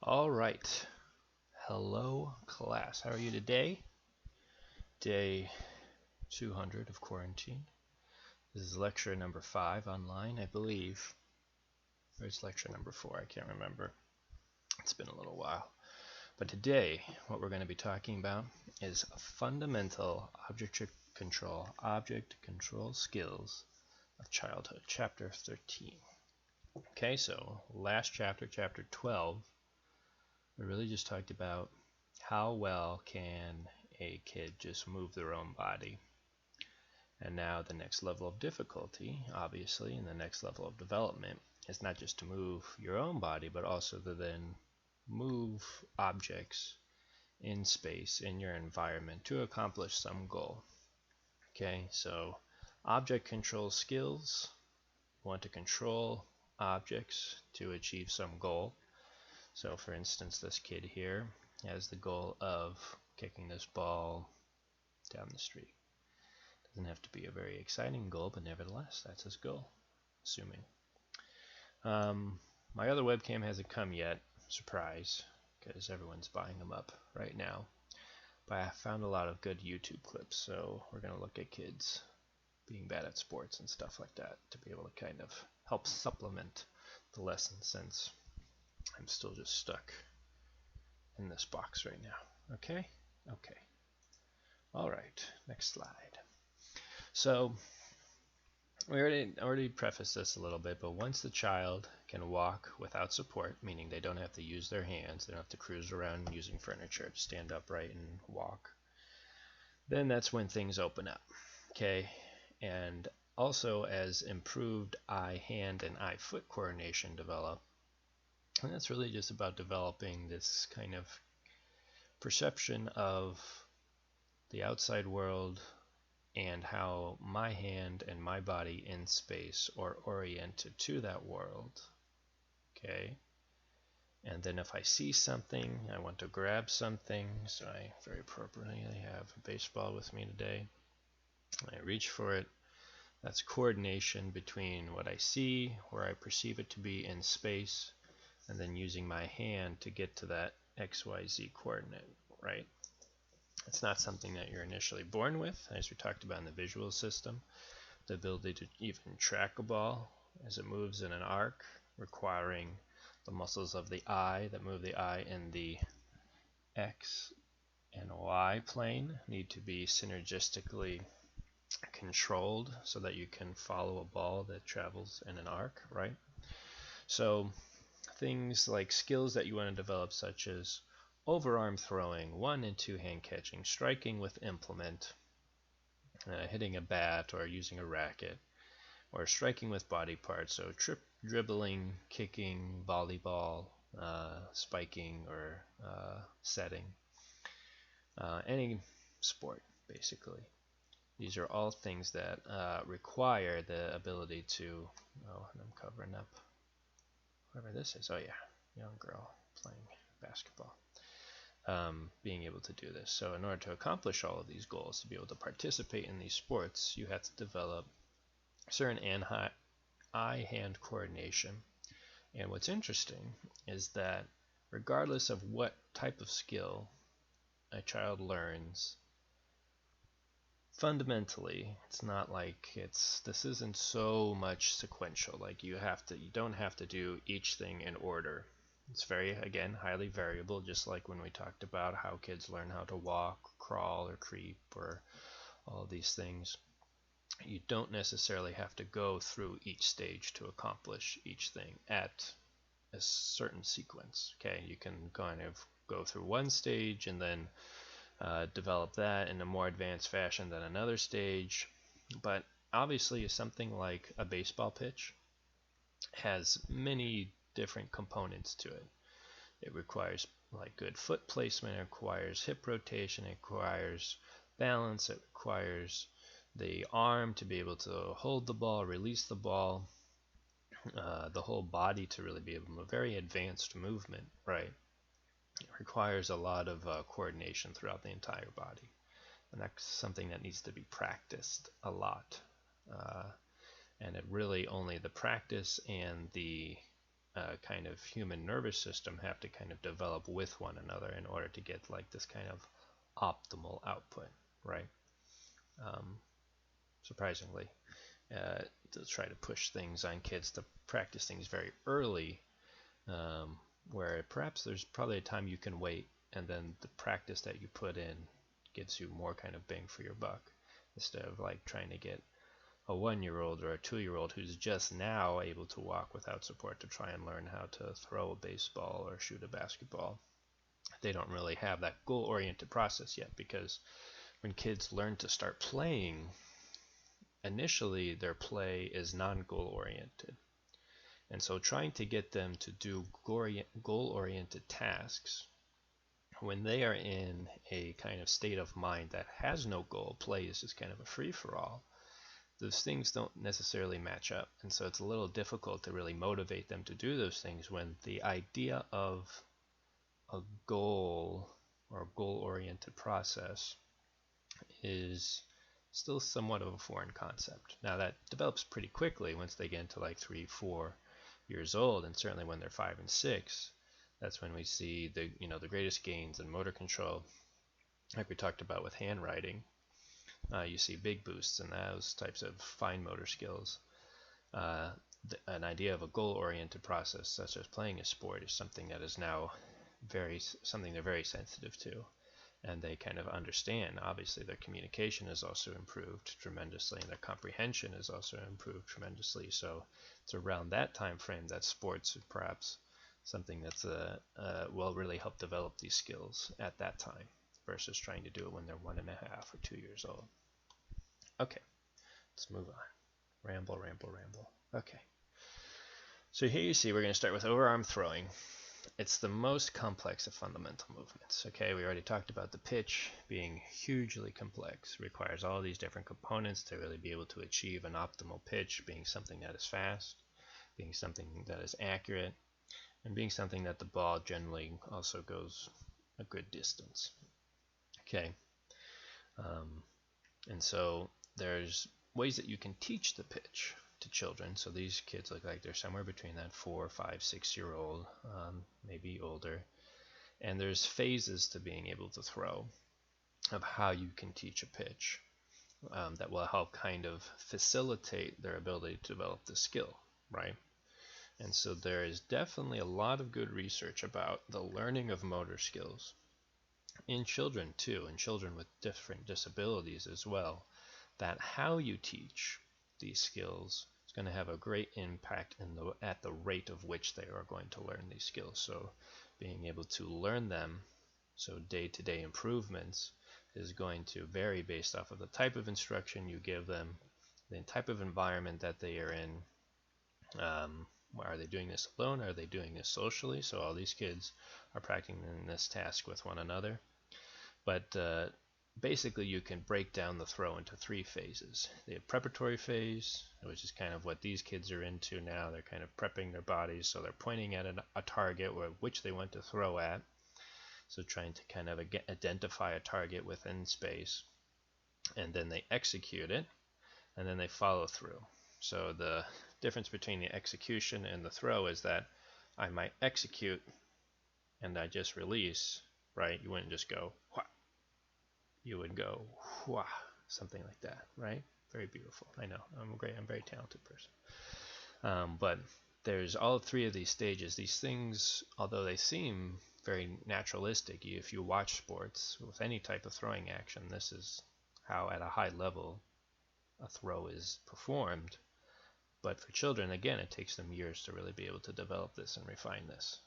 All right. Hello, class. How are you today? Day 200 of quarantine. This is lecture number 5 online, I believe. Or it's lecture number 4, I can't remember. It's been a little while. But today, what we're going to be talking about is fundamental object control skills of childhood, chapter 13. Okay, so last chapter, chapter 12, we really just talked about how well can a kid just move their own body. And now the next level of difficulty, obviously, and the next level of development is not just to move your own body, but also to then move objects in space, in your environment, to accomplish some goal. Okay, so object control skills, want to control objects to achieve some goal. So for instance, this kid here has the goal of kicking this ball down the street. Doesn't have to be a very exciting goal, but nevertheless, that's his goal, assuming. My other webcam hasn't come yet, surprise, because everyone's buying them up right now. But I found a lot of good YouTube clips, so we're going to look at kids being bad at sports and stuff like that to be able to kind of help supplement the lesson, since I'm still just stuck in this box right now. Okay? Okay. All right, next slide. So we already prefaced this a little bit, but once the child can walk without support, meaning they don't have to use their hands, they don't have to cruise around using furniture to stand upright and walk, then that's when things open up. Okay? And also as improved eye-hand and eye-foot coordination develop, and that's really just about developing this kind of perception of the outside world and how my hand and my body in space are oriented to that world. Okay? And then if I see something, I want to grab something, so I very appropriately have a baseball with me today. I reach for it. That's coordination between what I see, where I perceive it to be in space, and then using my hand to get to that XYZ coordinate, right? It's not something that you're initially born with, as we talked about in the visual system. The ability to even track a ball as it moves in an arc, requiring the muscles of the eye that move the eye in the X and Y plane need to be synergistically controlled so that you can follow a ball that travels in an arc, right? So things like skills that you want to develop, such as overarm throwing, 1 and 2 hand catching, striking with implement, hitting a bat or using a racket, or striking with body parts, so dribbling, kicking, volleyball, spiking, or setting, any sport basically. These are all things that require the ability to, I'm covering up whatever this is. Oh yeah, young girl playing basketball. Being able to do this. So in order to accomplish all of these goals, to be able to participate in these sports, you have to develop certain eye-hand coordination. And what's interesting is that regardless of what type of skill a child learns, fundamentally, it's not like this isn't so much sequential. Like you don't have to do each thing in order. It's very, again, highly variable, just like when we talked about how kids learn how to walk, crawl, or creep, or all these things. You don't necessarily have to go through each stage to accomplish each thing at a certain sequence. Okay, you can kind of go through one stage and then develop that in a more advanced fashion than another stage. But obviously, something like a baseball pitch has many different components to it. It requires like good foot placement, it requires hip rotation, it requires balance, it requires the arm to be able to hold the ball, release the ball, the whole body to really be able to move. Very advanced movement, right? It requires a lot of coordination throughout the entire body, and that's something that needs to be practiced a lot. And it really only the practice and the kind of human nervous system have to kind of develop with one another in order to get like this kind of optimal output, right? Surprisingly, to try to push things on kids to practice things very early, where perhaps there's probably a time you can wait, and then the practice that you put in gives you more kind of bang for your buck, instead of like trying to get a 1-year-old or a 2-year-old who's just now able to walk without support to try and learn how to throw a baseball or shoot a basketball. They don't really have that goal-oriented process yet, because when kids learn to start playing, initially their play is non-goal oriented. And so trying to get them to do goal-oriented tasks when they are in a kind of state of mind that has no goal, play is just kind of a free-for-all, those things don't necessarily match up. And so it's a little difficult to really motivate them to do those things when the idea of a goal or goal-oriented process is still somewhat of a foreign concept. Now that develops pretty quickly once they get into like 3-4 years old, and certainly when they're 5 and 6, that's when we see the greatest gains in motor control, like we talked about with handwriting. You see big boosts in those types of fine motor skills. An idea of a goal-oriented process, such as playing a sport, is something that is now something they're very sensitive to, and they kind of understand. Obviously, their communication has also improved tremendously, and their comprehension has also improved tremendously. So it's around that time frame that sports are perhaps something that's will really help develop these skills at that time, versus trying to do it when they're 1.5 or 2 years old. Okay, let's move on. Ramble. Okay. So here you see we're going to start with overarm throwing. It's the most complex of fundamental movements. Okay, we already talked about the pitch being hugely complex. It requires all these different components to really be able to achieve an optimal pitch, being something that is fast, being something that is accurate, and being something that the ball generally also goes a good distance. Okay, and so there's ways that you can teach the pitch to children. So these kids look like they're somewhere between that 4, 5, 6-year-old, maybe older. And there's phases to being able to throw, of how you can teach a pitch that will help kind of facilitate their ability to develop the skill, right? And so there is definitely a lot of good research about the learning of motor skills in children too, and children with different disabilities as well, that how you teach these skills is going to have a great impact at the rate of which they are going to learn these skills. So being able to learn them, so day-to-day improvements, is going to vary based off of the type of instruction you give them, the type of environment that they are in. Are they doing this alone? Are they doing this socially? So all these kids are practicing this task with one another. But basically you can break down the throw into 3 phases. The preparatory phase, which is kind of what these kids are into now. They're kind of prepping their bodies, so they're pointing at a target which they want to throw at. So trying to kind of identify a target within space, and then they execute it, and then they follow through. So the difference between the execution and the throw is that I might execute and I just release, right? You wouldn't just go, wha. You would go, wha, something like that, right? Very beautiful. I know, I'm a very talented person. But there's all 3 of these stages. These things, although they seem very naturalistic, if you watch sports with any type of throwing action, this is how at a high level a throw is performed. But for children, again, it takes them years to really be able to develop this and refine this.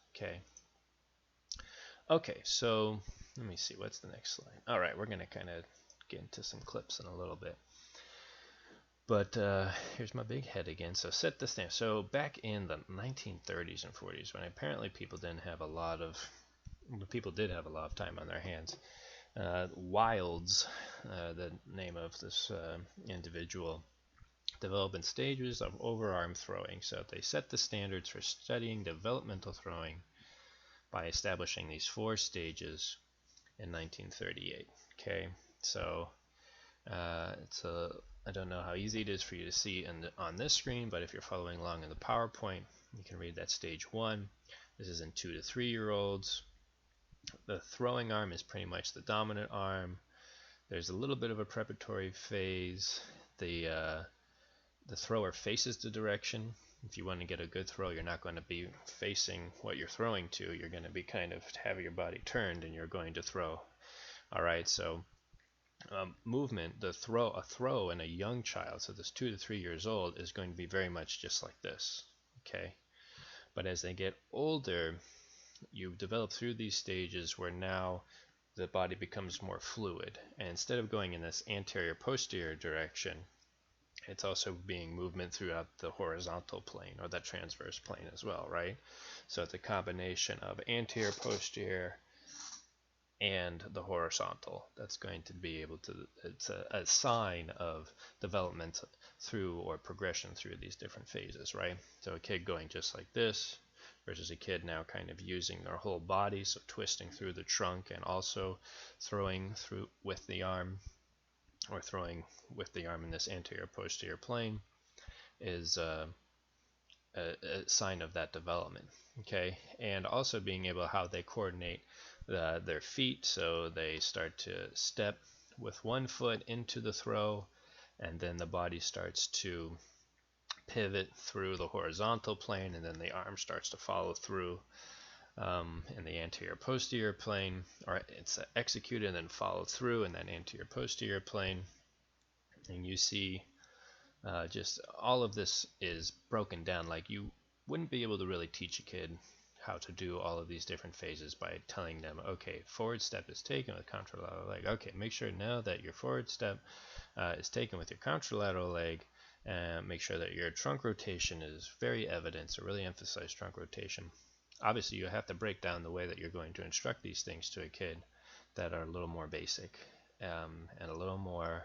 Okay, so let me see, what's the next slide? All right, we're going to kind of get into some clips in a little bit. But here's my big head again. So set the standard. So back in the 1930s and 40s, when apparently people did have a lot of time on their hands, Wilds, the name of this individual, developing stages of overarm throwing. So they set the standards for studying developmental throwing by establishing these 4 stages in 1938. Okay, so I don't know how easy it is for you to see on this screen, but if you're following along in the PowerPoint, You can read that stage 1. This is in 2 to 3 year olds. The throwing arm is pretty much the dominant arm. There's a little bit of a preparatory phase. The thrower faces the direction. If you want to get a good throw, you're not going to be facing what you're throwing to. You're going to be kind of have your body turned and you're going to throw. All right, so movement, a throw in a young child, so this 2 to 3 years old, is going to be very much just like this. Okay, but as they get older, you develop through these stages where now the body becomes more fluid, and instead of going in this anterior posterior direction, it's also being movement throughout the horizontal plane or the transverse plane as well, right? So it's a combination of anterior, posterior, and the horizontal. That's going to be able to, it's a sign of development through or progression through these different phases, right? So a kid going just like this versus a kid now kind of using their whole body, so twisting through the trunk and also throwing through with the arm, or throwing with the arm in this anterior posterior plane, is a sign of that development. Okay, and also being able how they coordinate their feet, so they start to step with one foot into the throw, and then the body starts to pivot through the horizontal plane, and then the arm starts to follow through in the anterior posterior plane, or it's executed and then follow through in that anterior posterior plane. And you see just all of this is broken down. Like, you wouldn't be able to really teach a kid how to do all of these different phases by telling them, okay, forward step is taken with contralateral leg. Okay, make sure now that your forward step is taken with your contralateral leg, and make sure that your trunk rotation is very evident, so really emphasize trunk rotation. Obviously, you have to break down the way that you're going to instruct these things to a kid that are a little more basic and a little more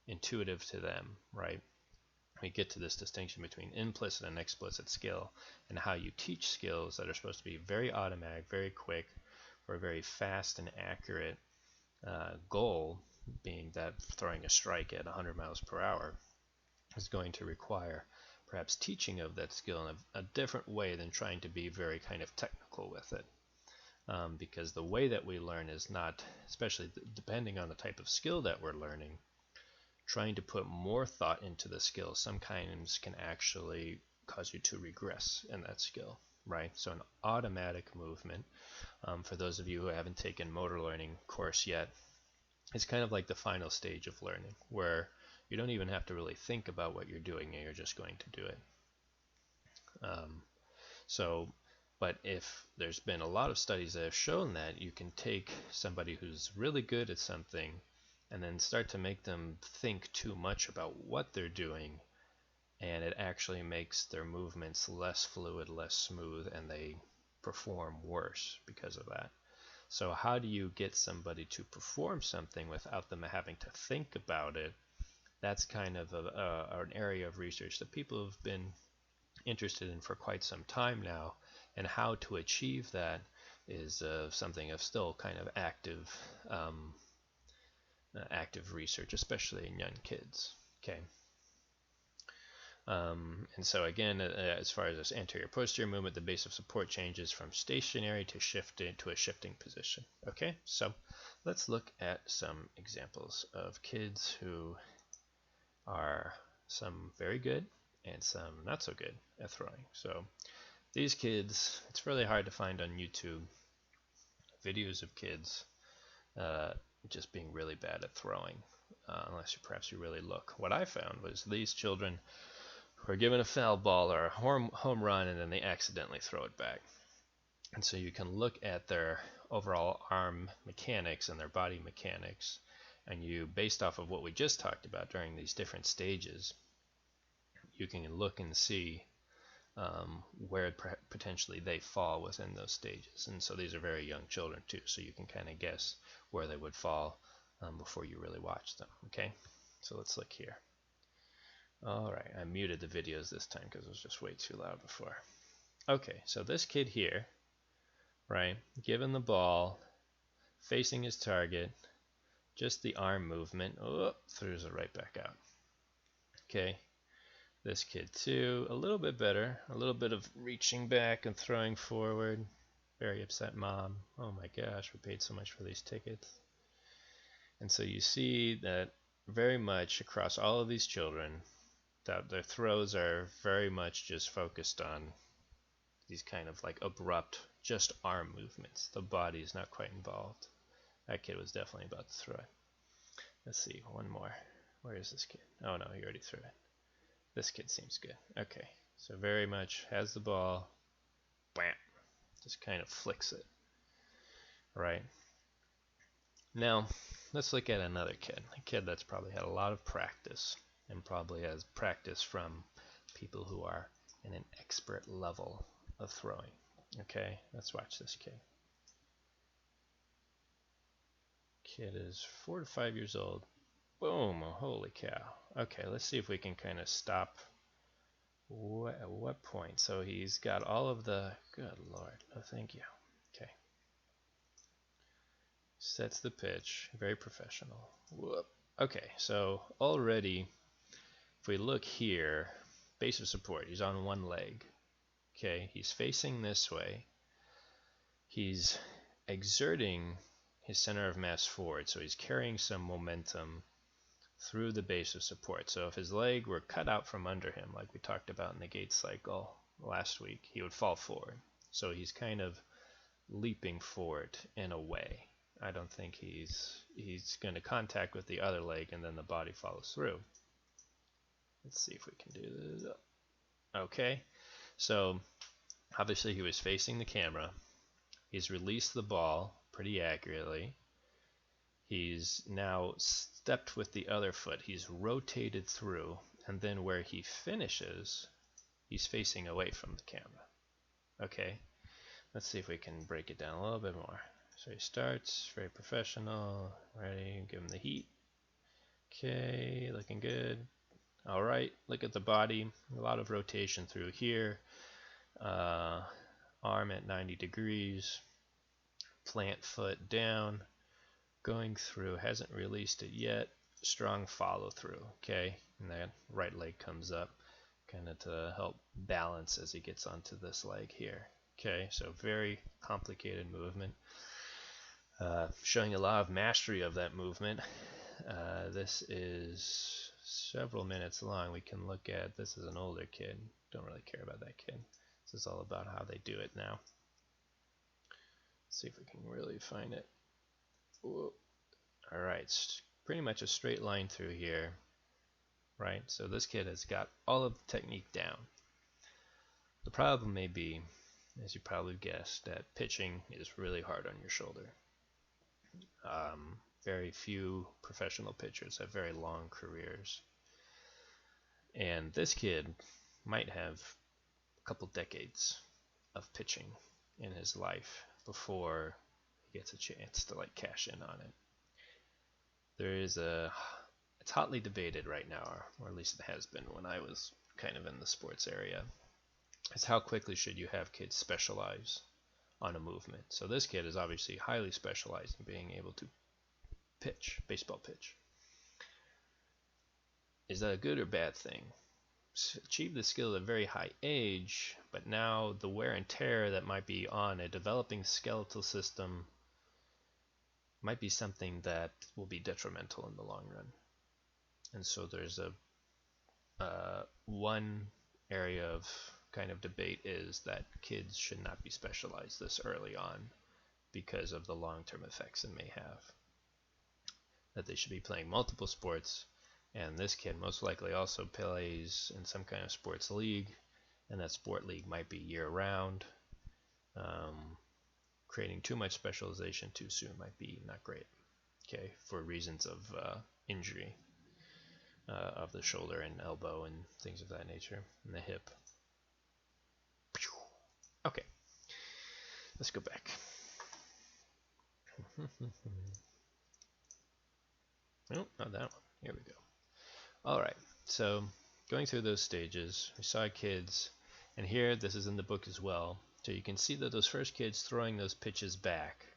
intuitive to them, right? We get to this distinction between implicit and explicit skill, and how you teach skills that are supposed to be very automatic, very quick, for a very fast and accurate goal, being that throwing a strike at 100 miles per hour is going to require perhaps teaching of that skill in a different way than trying to be very kind of technical with it. Because the way that we learn is not, especially depending on the type of skill that we're learning, trying to put more thought into the skill sometimes can actually cause you to regress in that skill, right? So an automatic movement, for those of you who haven't taken motor learning course yet, it's kind of like the final stage of learning, where you don't even have to really think about what you're doing, and you're just going to do it. But if there's been a lot of studies that have shown that you can take somebody who's really good at something and then start to make them think too much about what they're doing, and it actually makes their movements less fluid, less smooth, and they perform worse because of that. So how do you get somebody to perform something without them having to think about it? That's kind of an area of research that people have been interested in for quite some time now, and how to achieve that is something of still kind of active research, especially in young kids. Okay. And so again, as far as this anterior posterior movement, the base of support changes from stationary to a shifting position. Okay, so let's look at some examples of kids who are some very good and some not so good at throwing. So these kids, it's really hard to find on YouTube videos of kids just being really bad at throwing, unless perhaps you really look. What I found was these children who are given a foul ball or a home run, and then they accidentally throw it back. And so you can look at their overall arm mechanics and their body mechanics, and you, based off of what we just talked about during these different stages, you can look and see where potentially they fall within those stages. And so these are very young children too, so you can kind of guess where they would fall before you really watch them. Okay, so let's look here. Alright, I muted the videos this time because it was just way too loud before. Okay, so this kid here, right, given the ball, facing his target, just the arm movement, throws it right back out. Okay, This kid too, a little bit better. A little bit of reaching back and throwing forward. Very upset mom. Oh my gosh, we paid so much for these tickets. And so you see that very much across all of these children, that their throws are very much just focused on these kind of like abrupt, just arm movements. The body is not quite involved. That kid was definitely about to throw it. Let's see, one more. Where is this kid? Oh no, he already threw it. This kid seems good. Okay, so very much has the ball, bam, just kind of flicks it. Right. Now, let's look at another kid. A kid that's probably had a lot of practice and probably has practice from people who are in an expert level of throwing. Okay, let's watch this kid. Kid is 4 to 5 years old. Boom, holy cow. Okay, let's see if we can kind of stop. At what point? So he's got all of the, good lord, no thank you. Okay. Sets the pitch, very professional. Whoop. Okay, so already, if we look here, base of support, he's on one leg. Okay, he's facing this way. He's exerting his center of mass forward, so he's carrying some momentum through the base of support. So if his leg were cut out from under him, like we talked about in the gait cycle last week, he would fall forward. So he's kind of leaping forward in a way. I don't think he's going to contact with the other leg and then the body follows through. Let's see if we can do this. Okay, so obviously he was facing the camera. He's released the ball pretty accurately. He's now stepped with the other foot. He's rotated through, and then where he finishes, he's facing away from the camera. Okay, let's see if we can break it down a little bit more. So he starts, very professional, ready, give him the heat. Okay, looking good. All right, look at the body, a lot of rotation through here. Arm at 90 degrees, plant foot down, going through, hasn't released it yet, strong follow through, okay, and that right leg comes up, kind of to help balance as he gets onto this leg here. Okay, so very complicated movement. Showing a lot of mastery of that movement. This is several minutes long. We can look at, this is an older kid. Don't really care about that kid. This is all about how they do it now. Let's see if we can really find it. Whoa. All right, pretty much a straight line through here. Right, so this kid has got all of the technique down. The problem may be, as you probably guessed, that pitching is really hard on your shoulder. Very few professional pitchers have very long careers. And this kid might have a couple decades of pitching in his life before he gets a chance to like cash in on it. It's hotly debated right now, or at least it has been when I was kind of in the sports area. It's how quickly should you have kids specialize on a movement. So this kid is obviously highly specialized in being able to pitch, baseball pitch. Is that a good or bad thing? Achieve the skill at a very high age, but now the wear and tear that might be on a developing skeletal system might be something that will be detrimental in the long run. And so there's one area of kind of debate is that kids should not be specialized this early on because of the long-term effects it may have. That they should be playing multiple sports, and this kid most likely also plays in some kind of sports league, and that sport league might be year-round. Creating too much specialization too soon might be not great, okay, for reasons of injury of the shoulder and elbow and things of that nature, and the hip. Okay, let's go back. Nope, not that one. Here we go. All right, so going through those stages, we saw kids, and here this is in the book as well. So you can see that those first kids throwing those pitches back,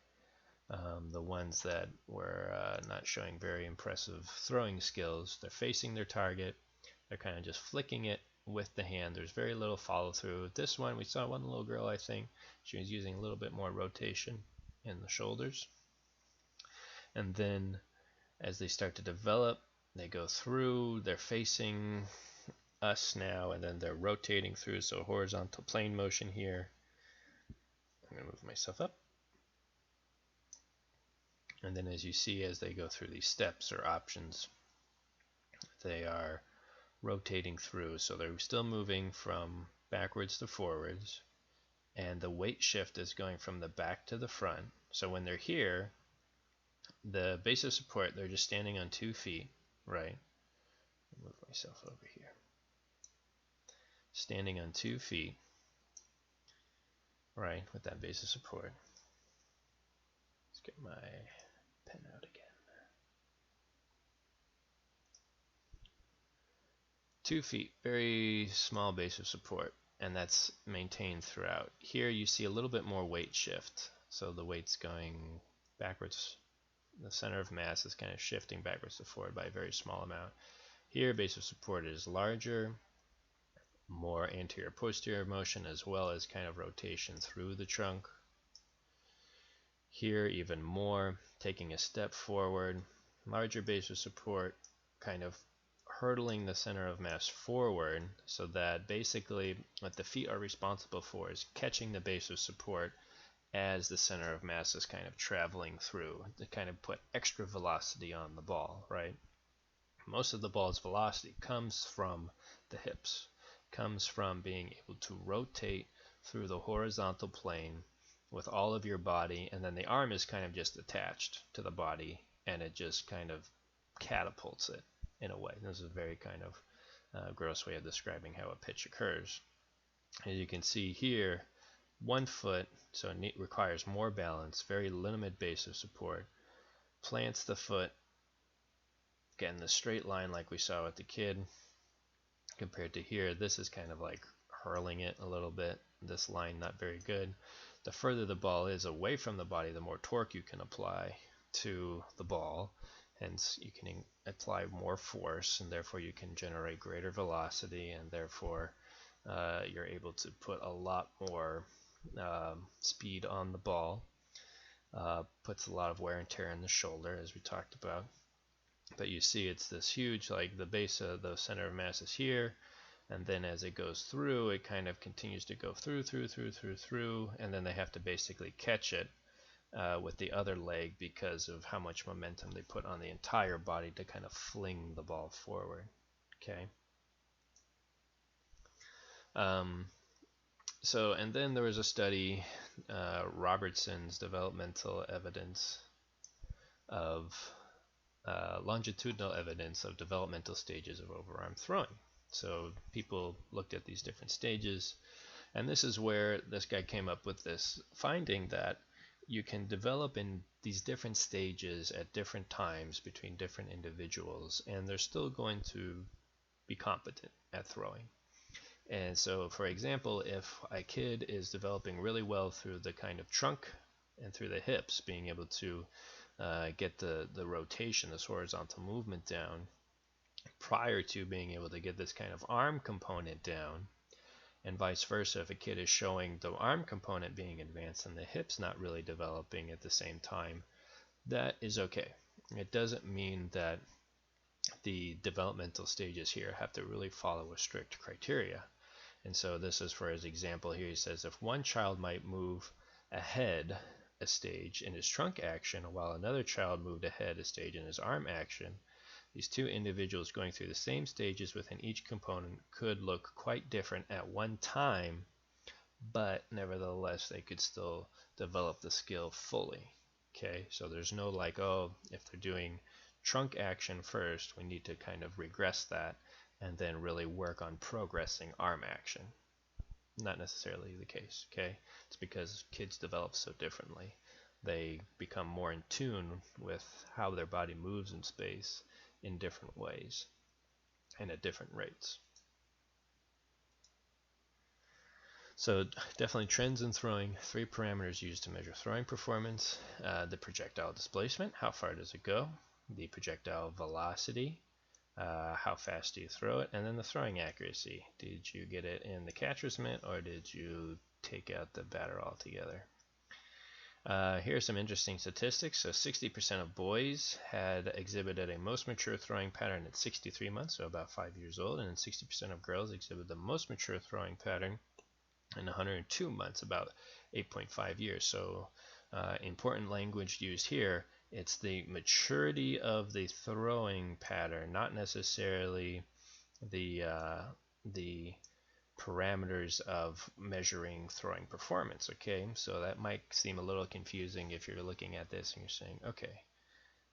the ones that were not showing very impressive throwing skills, they're facing their target, they're kind of just flicking it with the hand. There's very little follow through. This one, we saw one little girl, I think, she was using a little bit more rotation in the shoulders. And then as they start to develop, they go through, they're facing us now, and then they're rotating through, so horizontal plane motion here. I'm going to move myself up. And then as you see, as they go through these steps or options, they are rotating through, so they're still moving from backwards to forwards, and the weight shift is going from the back to the front. So when they're here, the base of support, they're just standing on 2 feet, right? I'll move myself over here. Standing on 2 feet, right, with that base of support. Let's get my pen out again. 2 feet, very small base of support, and that's maintained throughout. Here you see a little bit more weight shift, so the weight's going backwards. The center of mass is kind of shifting backwards to forward by a very small amount. Here, base of support is larger, more anterior posterior motion, as well as kind of rotation through the trunk. Here, even more, taking a step forward, larger base of support, kind of hurtling the center of mass forward, so that basically what the feet are responsible for is catching the base of support as the center of mass is kind of traveling through to kind of put extra velocity on the ball, right? Most of the ball's velocity comes from the hips, comes from being able to rotate through the horizontal plane with all of your body, and then the arm is kind of just attached to the body, and it just kind of catapults it in a way. This is a very kind of gross way of describing how a pitch occurs. As you can see here, 1 foot, so it requires more balance, very limited base of support, plants the foot, again the straight line like we saw with the kid, compared to here, this is kind of like hurling it a little bit, this line not very good. The further the ball is away from the body, the more torque you can apply to the ball, hence you can apply more force, and therefore you can generate greater velocity, and therefore you're able to put a lot more speed on the ball. Puts a lot of wear and tear in the shoulder, as we talked about. But you see it's this huge, like the base of the center of mass is here, and then as it goes through, it kind of continues to go through, and then they have to basically catch it with the other leg because of how much momentum they put on the entire body to kind of fling the ball forward. Okay. So, and then there was a study, Robertson's developmental evidence of longitudinal evidence of developmental stages of overarm throwing. So people looked at these different stages, and this is where this guy came up with this finding that you can develop in these different stages at different times between different individuals, and they're still going to be competent at throwing. And so, for example, if a kid is developing really well through the kind of trunk and through the hips, being able to get the rotation, this horizontal movement down, prior to being able to get this kind of arm component down, and vice versa, if a kid is showing the arm component being advanced and the hips not really developing at the same time, that is okay. It doesn't mean that the developmental stages here have to really follow a strict criteria. And so this is for his example here. He says if one child might move ahead a stage in his trunk action while another child moved ahead a stage in his arm action, these two individuals going through the same stages within each component could look quite different at one time, but nevertheless they could still develop the skill fully. Okay, so there's no like, oh, if they're doing trunk action first, we need to kind of regress that and then really work on progressing arm action. Not necessarily the case, okay? It's because kids develop so differently. They become more in tune with how their body moves in space in different ways and at different rates. So definitely trends in throwing, 3 parameters used to measure throwing performance. The projectile displacement, how far does it go? The projectile velocity, how fast do you throw it, and then the throwing accuracy. Did you get it in the catcher's mitt, or did you take out the batter altogether? Here are some interesting statistics. So 60% of boys had exhibited a most mature throwing pattern at 63 months, so about 5 years old, and 60% of girls exhibited the most mature throwing pattern in 102 months, about 8.5 years. So important language used here. It's the maturity of the throwing pattern, not necessarily the parameters of measuring throwing performance. Okay, so that might seem a little confusing if you're looking at this and you're saying, okay,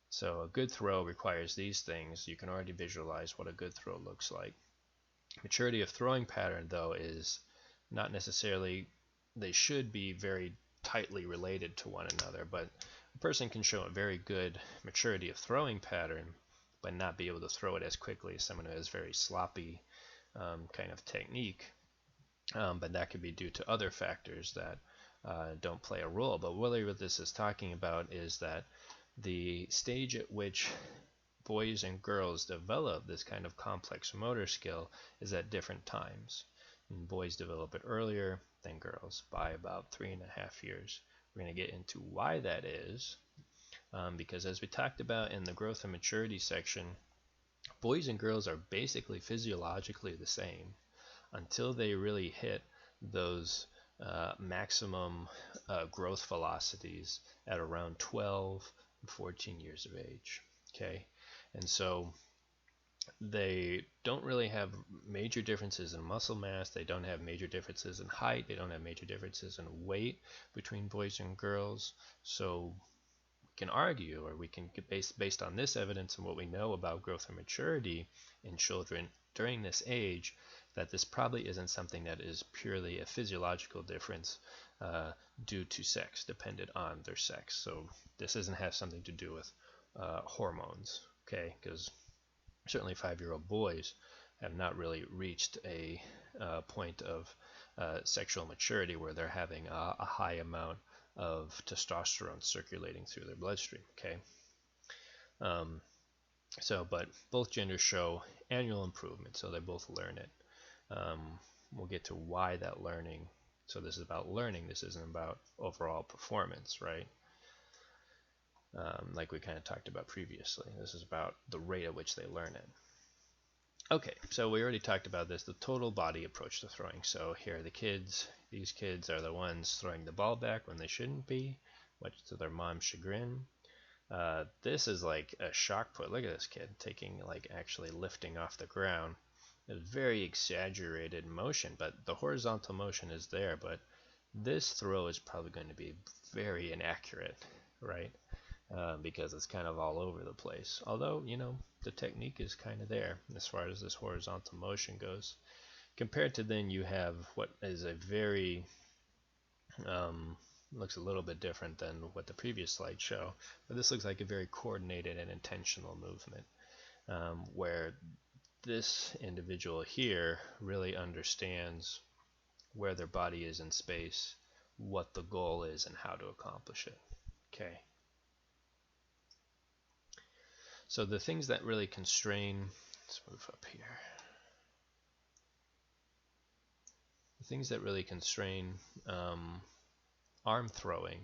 so a good throw requires these things. You can already visualize what a good throw looks like. Maturity of throwing pattern, though, is not necessarily, they should be very tightly related to one another, but a person can show a very good maturity of throwing pattern but not be able to throw it as quickly as someone who has very sloppy kind of technique, but that could be due to other factors that don't play a role. But really what this is talking about is that the stage at which boys and girls develop this kind of complex motor skill is at different times. And boys develop it earlier than girls by about 3.5 years. We're going to get into why that is, because as we talked about in the growth and maturity section, boys and girls are basically physiologically the same until they really hit those maximum growth velocities at around 12 and 14 years of age. Okay, and so they don't really have major differences in muscle mass, they don't have major differences in height, they don't have major differences in weight between boys and girls. So we can argue, or we can get based on this evidence and what we know about growth and maturity in children during this age, that this probably isn't something that is purely a physiological difference due to sex, dependent on their sex. So this doesn't have something to do with hormones, okay? Because certainly 5-year-old boys have not really reached a point of sexual maturity where they're having a high amount of testosterone circulating through their bloodstream, okay? But both genders show annual improvement, so they both learn it. We'll get to why that learning. So this is about learning. This isn't about overall performance, right? Like we kind of talked about previously. This is about the rate at which they learn it. Okay, so we already talked about this, the total body approach to throwing. So here are the kids. These kids are the ones throwing the ball back when they shouldn't be, much to their mom's chagrin. This is like a shock put. Look at this kid actually lifting off the ground. A very exaggerated motion, but the horizontal motion is there, but this throw is probably going to be very inaccurate, right? Because it's kind of all over the place. Although, the technique is kind of there as far as this horizontal motion goes. Compared to then you have what is a very, looks a little bit different than what the previous slides show, but this looks like a very coordinated and intentional movement, where this individual here really understands where their body is in space, what the goal is, and how to accomplish it. Okay. So the things that really constrain, let's move up here. The things that really constrain arm throwing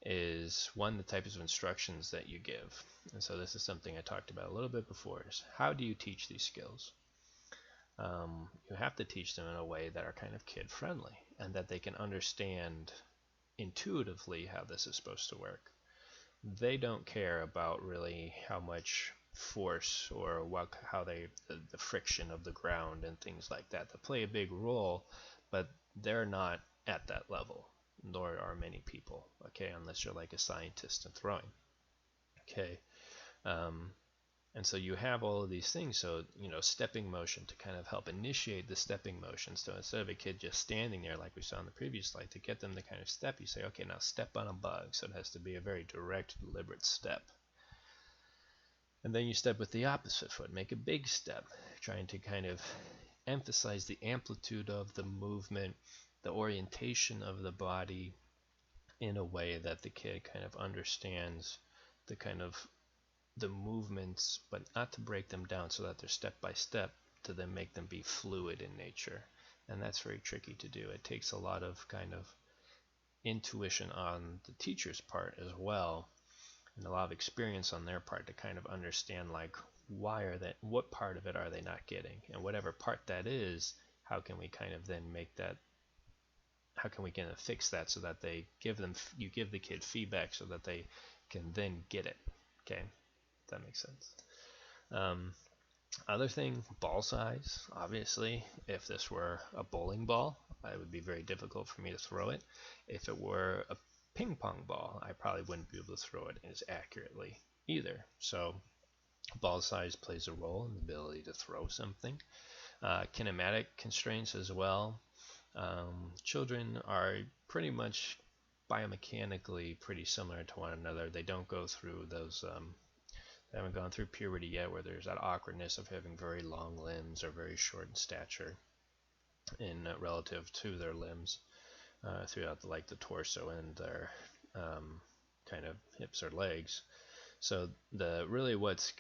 is, one, the types of instructions that you give. And so this is something I talked about a little bit before, is how do you teach these skills? You have to teach them in a way that are kind of kid friendly and that they can understand intuitively how this is supposed to work. They don't care about really how much force or the friction of the ground and things like that. They play a big role, but they're not at that level, nor are many people, okay, unless you're like a scientist in throwing, okay. And so you have all of these things, so stepping motion to kind of help initiate the stepping motion. So instead of a kid just standing there like we saw in the previous slide, to get them to kind of step, you say, okay, now step on a bug. So it has to be a very direct, deliberate step. And then you step with the opposite foot, make a big step, trying to kind of emphasize the amplitude of the movement, the orientation of the body in a way that the kid kind of understands the kind of the movements, but not to break them down so that they're step by step, to then make them be fluid in nature. And that's very tricky to do. It takes a lot of kind of intuition on the teacher's part as well, and a lot of experience on their part to kind of understand, like, what part of it are they not getting, and whatever part that is, how can we kind of then make that, how can we kind of fix that so that you give the kid feedback so that they can then get it. Okay, if that makes sense. Other thing, ball size. Obviously, if this were a bowling ball, it would be very difficult for me to throw it. If it were a ping pong ball, I probably wouldn't be able to throw it as accurately either. So ball size plays a role in the ability to throw something. Kinematic constraints as well. Children are pretty much biomechanically pretty similar to one another. They don't go through those they haven't gone through puberty yet, where there's that awkwardness of having very long limbs or very short in stature in relative to their limbs throughout the torso and their kind of hips or legs. So what's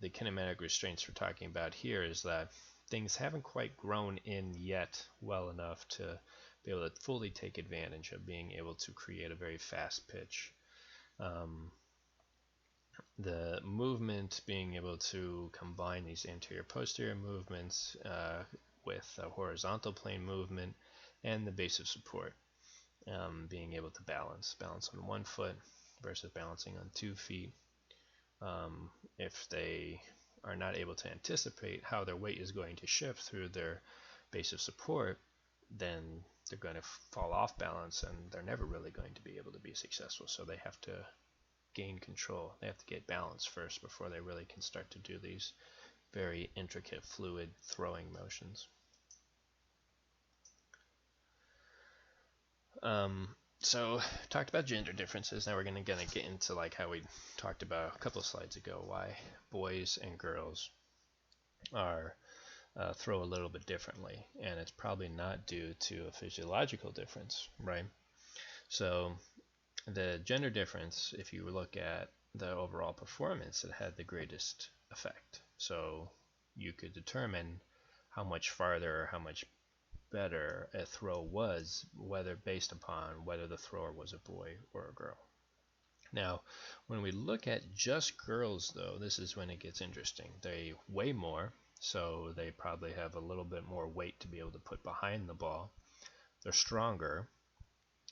the kinematic restraints we're talking about here is that things haven't quite grown in yet well enough to be able to fully take advantage of being able to create a very fast pitch. The movement, being able to combine these anterior-posterior movements with a horizontal plane movement and the base of support, being able to balance on one foot versus balancing on 2 feet. If they are not able to anticipate how their weight is going to shift through their base of support, then they're going to fall off balance and they're never really going to be able to be successful. So they have to gain control. They have to get balance first before they really can start to do these very intricate, fluid throwing motions. So talked about gender differences. Now we're going to get into like how we talked about a couple of slides ago, why boys and girls are throw a little bit differently, and it's probably not due to a physiological difference, right? So the gender difference, if you look at the overall performance, it had the greatest effect. So you could determine how much farther or how much better a throw was, whether based upon whether the thrower was a boy or a girl. Now, when we look at just girls, though, this is when it gets interesting. They weigh more, so they probably have a little bit more weight to be able to put behind the ball. They're stronger.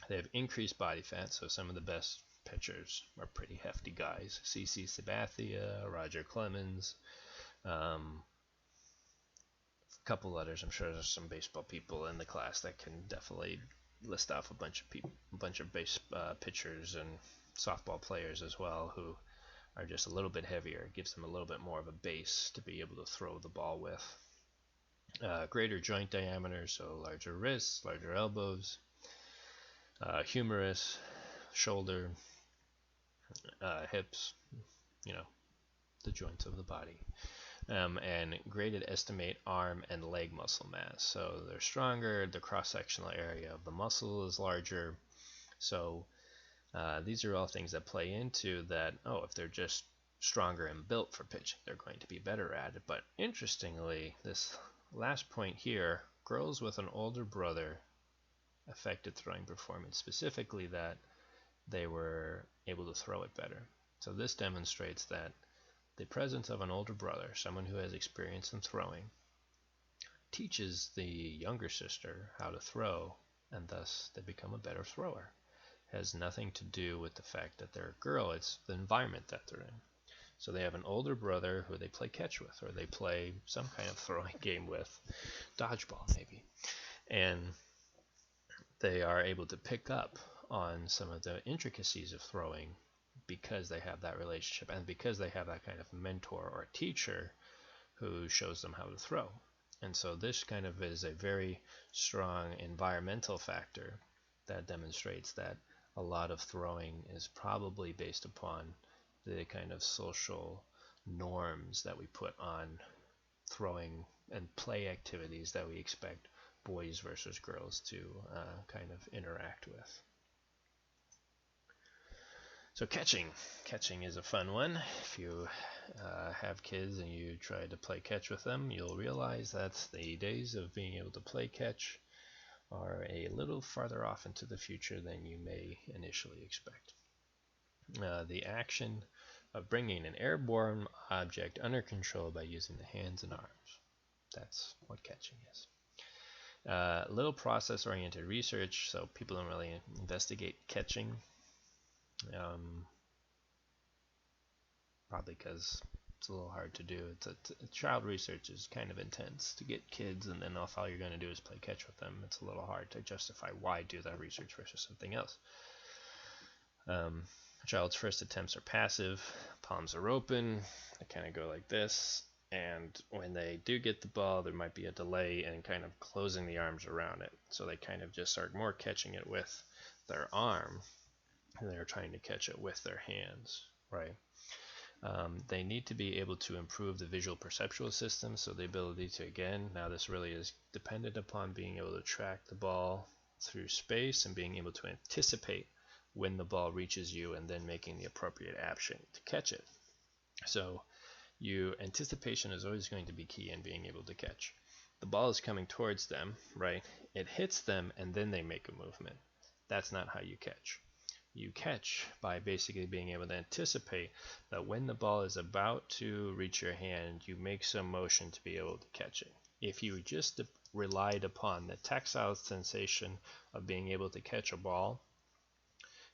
They have increased body fat, so some of the best pitchers are pretty hefty guys. CC Sabathia, Roger Clemens, a couple others. I'm sure there's some baseball people in the class that can definitely list off a bunch of base pitchers and softball players as well who are just a little bit heavier. It gives them a little bit more of a base to be able to throw the ball with. Greater joint diameter, so larger wrists, larger elbows, humerus, shoulder, hips, the joints of the body. And graded estimate arm and leg muscle mass. So they're stronger, the cross-sectional area of the muscle is larger. So these are all things that play into that, if they're just stronger and built for pitching, they're going to be better at it. But interestingly, this last point here, girls with an older brother affected throwing performance, specifically that they were able to throw it better. So this demonstrates that the presence of an older brother, someone who has experience in throwing, teaches the younger sister how to throw, and thus they become a better thrower. It has nothing to do with the fact that they're a girl, it's the environment that they're in. So they have an older brother who they play catch with, or they play some kind of throwing game with, dodgeball maybe, and they are able to pick up on some of the intricacies of throwing because they have that relationship and because they have that kind of mentor or teacher who shows them how to throw. And so this kind of is a very strong environmental factor that demonstrates that a lot of throwing is probably based upon the kind of social norms that we put on throwing and play activities that we expect boys versus girls to kind of interact with. So catching is a fun one. If you have kids and you try to play catch with them, you'll realize that the days of being able to play catch are a little farther off into the future than you may initially expect. The action of bringing an airborne object under control by using the hands and arms. That's what catching is. Little process-oriented research, so people don't really investigate catching. Probably because it's a little hard to do. Child research is kind of intense to get kids, and then if all you're going to do is play catch with them, it's a little hard to justify why do that research versus something else. A child's first attempts are passive, palms are open, they kind of go like this, and when they do get the ball, there might be a delay in kind of closing the arms around it. So they kind of just start more catching it with their arm, and they're trying to catch it with their hands, right? They need to be able to improve the visual perceptual system, so the ability to, again, now this really is dependent upon being able to track the ball through space and being able to anticipate when the ball reaches you and then making the appropriate action to catch it. So anticipation is always going to be key in being able to catch. The ball is coming towards them, right? It hits them and then they make a movement. That's not how you catch. You catch by basically being able to anticipate that when the ball is about to reach your hand, you make some motion to be able to catch it. If you just relied upon the tactile sensation of being able to catch a ball,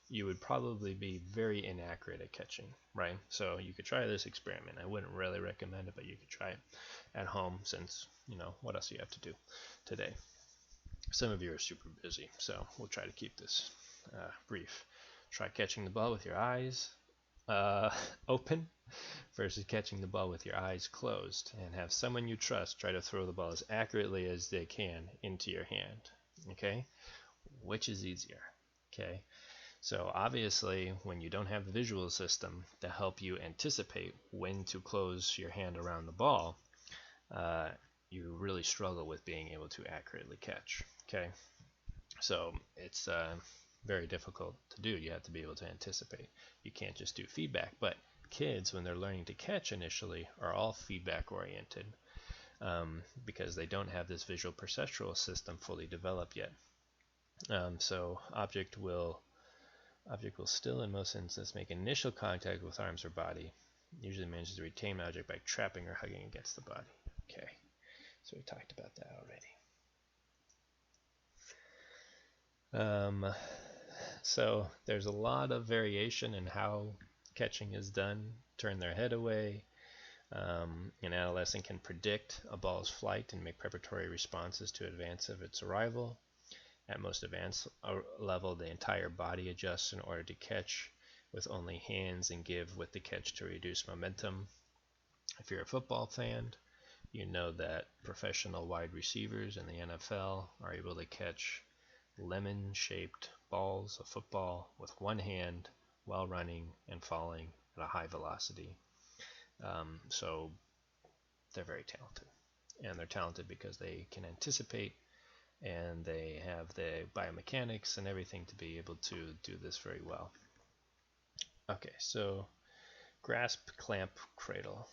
you would probably be very inaccurate at catching, right? So you could try this experiment. I wouldn't really recommend it, but you could try it at home since, what else do you have to do today? Some of you are super busy, so we'll try to keep this brief. Try catching the ball with your eyes open versus catching the ball with your eyes closed, and have someone you trust try to throw the ball as accurately as they can into your hand. Okay? Which is easier? Okay? So obviously, when you don't have the visual system to help you anticipate when to close your hand around the ball, you really struggle with being able to accurately catch. Okay? So it's very difficult to do. You have to be able to anticipate. You can't just do feedback. But kids, when they're learning to catch initially, are all feedback oriented because they don't have this visual perceptual system fully developed yet. So object will still in most instances make initial contact with arms or body. Usually manages to retain the object by trapping or hugging against the body. Okay, so we talked about that already. So there's a lot of variation in how catching is done. Turn their head away. An adolescent can predict a ball's flight and make preparatory responses to advance of its arrival. At most advanced level, the entire body adjusts in order to catch with only hands and give with the catch to reduce momentum. If you're a football fan, you know that professional wide receivers in the NFL are able to catch lemon-shaped balls of football with one hand while running and falling at a high velocity. So they're very talented. And they're talented because they can anticipate and they have the biomechanics and everything to be able to do this very well. Okay, so grasp, clamp, cradle.